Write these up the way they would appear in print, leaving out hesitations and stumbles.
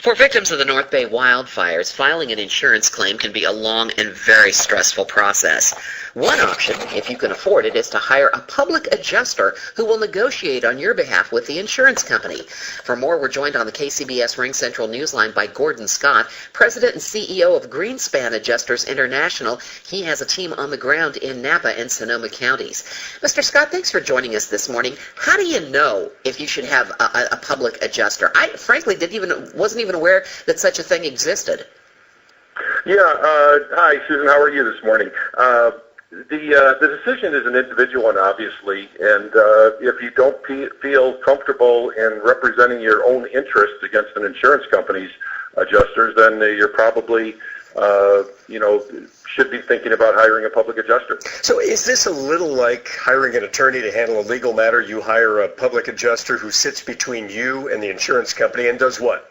For victims of the North Bay wildfires, filing an insurance claim can be a long and very stressful process. One option, if you can afford it, is to hire a public adjuster who will negotiate on your behalf with the insurance company. For more, we're joined on the KCBS Ring Central Newsline by Gordon Scott, President and CEO of Greenspan Adjusters International. He has a team on the ground in Napa and Sonoma counties. Mr. Scott, thanks for joining us this morning. How do you know if you should have a public adjuster? I frankly wasn't even aware that such a thing existed. Yeah. Hi, Susan. How are you this morning? The decision is an individual one, obviously, and if you don't feel comfortable in representing your own interests against an insurance company's adjusters, then you're probably, should be thinking about hiring a public adjuster. So is this a little like hiring an attorney to handle a legal matter? You hire a public adjuster who sits between you and the insurance company and does what?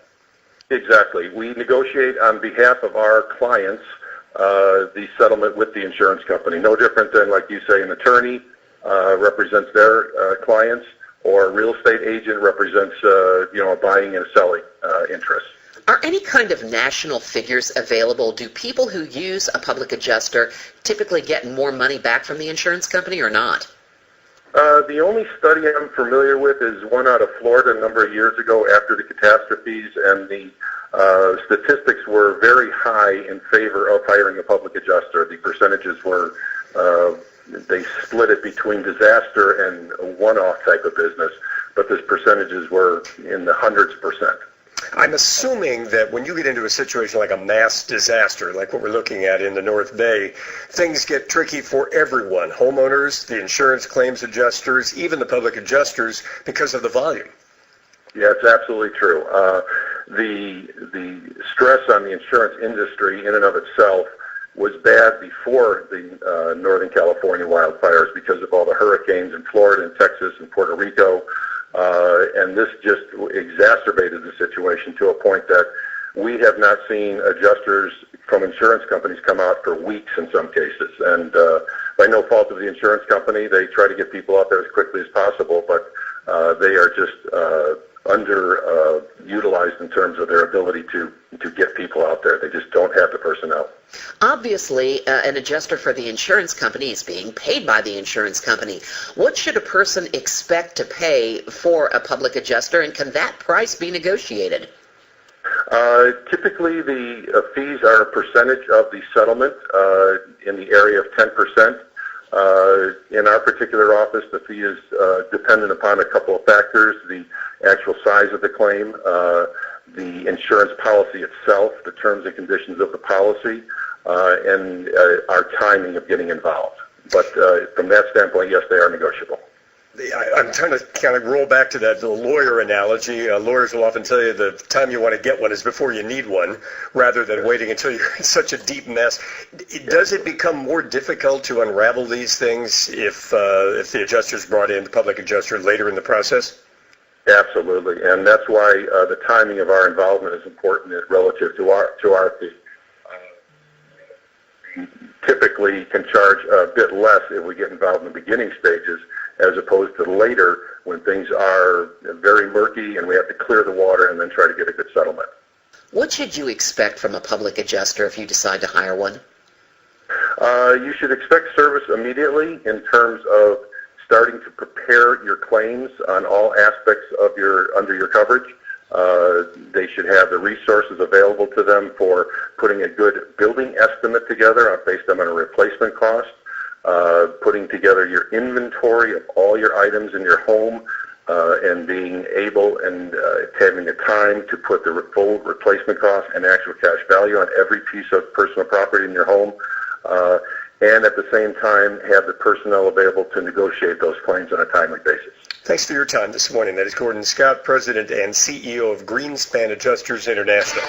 Exactly. We negotiate on behalf of our clients the settlement with the insurance company. No different than, like you say, an attorney represents their clients, or a real estate agent represents, a buying and selling interest. Are any kind of national figures available? Do people who use a public adjuster typically get more money back from the insurance company or not? The only study I'm familiar with is one out of Florida a number of years ago after the catastrophes, and the statistics were very high in favor of hiring a public adjuster. The percentages were, they split it between disaster and one-off type of business, but the percentages were in the hundreds of percent. I'm assuming that when you get into a situation like a mass disaster, like what we're looking at in the North Bay, things get tricky for everyone, homeowners, the insurance claims adjusters, even the public adjusters, because of the volume. Yeah, it's absolutely true. The stress on the insurance industry in and of itself was bad before the Northern California wildfires because of all the hurricanes in Florida and Texas and Puerto Rico. And this just exacerbated the situation to a point that we have not seen adjusters from insurance companies come out for weeks in some cases. And by no fault of the insurance company, they try to get people out there as quickly as possible, but they are just underutilized in terms of their ability to get people out there. They just don't have the personnel. Obviously, an adjuster for the insurance company is being paid by the insurance company. What should a person expect to pay for a public adjuster, and can that price be negotiated? Typically, the fees are a percentage of the settlement in the area of 10%. In our particular office, the fee is dependent upon a couple of factors: the actual size of the claim, the insurance policy itself, the terms and conditions of the policy, and our timing of getting involved. But from that standpoint, yes, they are negotiable. I'm trying to kind of roll back to the lawyer analogy. Lawyers will often tell you the time you want to get one is before you need one, rather than waiting until you're in such a deep mess. Does it become more difficult to unravel these things if the adjuster's brought in, the public adjuster, later in the process? Absolutely, and that's why the timing of our involvement is important relative to our fee. Typically can charge a bit less if we get involved in the beginning stages, as opposed to later when things are very murky and we have to clear the water and then try to get a good settlement. What should you expect from a public adjuster if you decide to hire one? You should expect service immediately in terms of starting to prepare your claims on all aspects of under your coverage. They should have the resources available to them for putting a good building estimate together based on a replacement cost, putting together your inventory of all your items in your home, and being able and having the time to put the full replacement cost and actual cash value on every piece of personal property in your home, and at the same time have the personnel available to negotiate those claims on a timely basis. Thanks for your time this morning. That is Gordon Scott, President and CEO of Greenspan Adjusters International.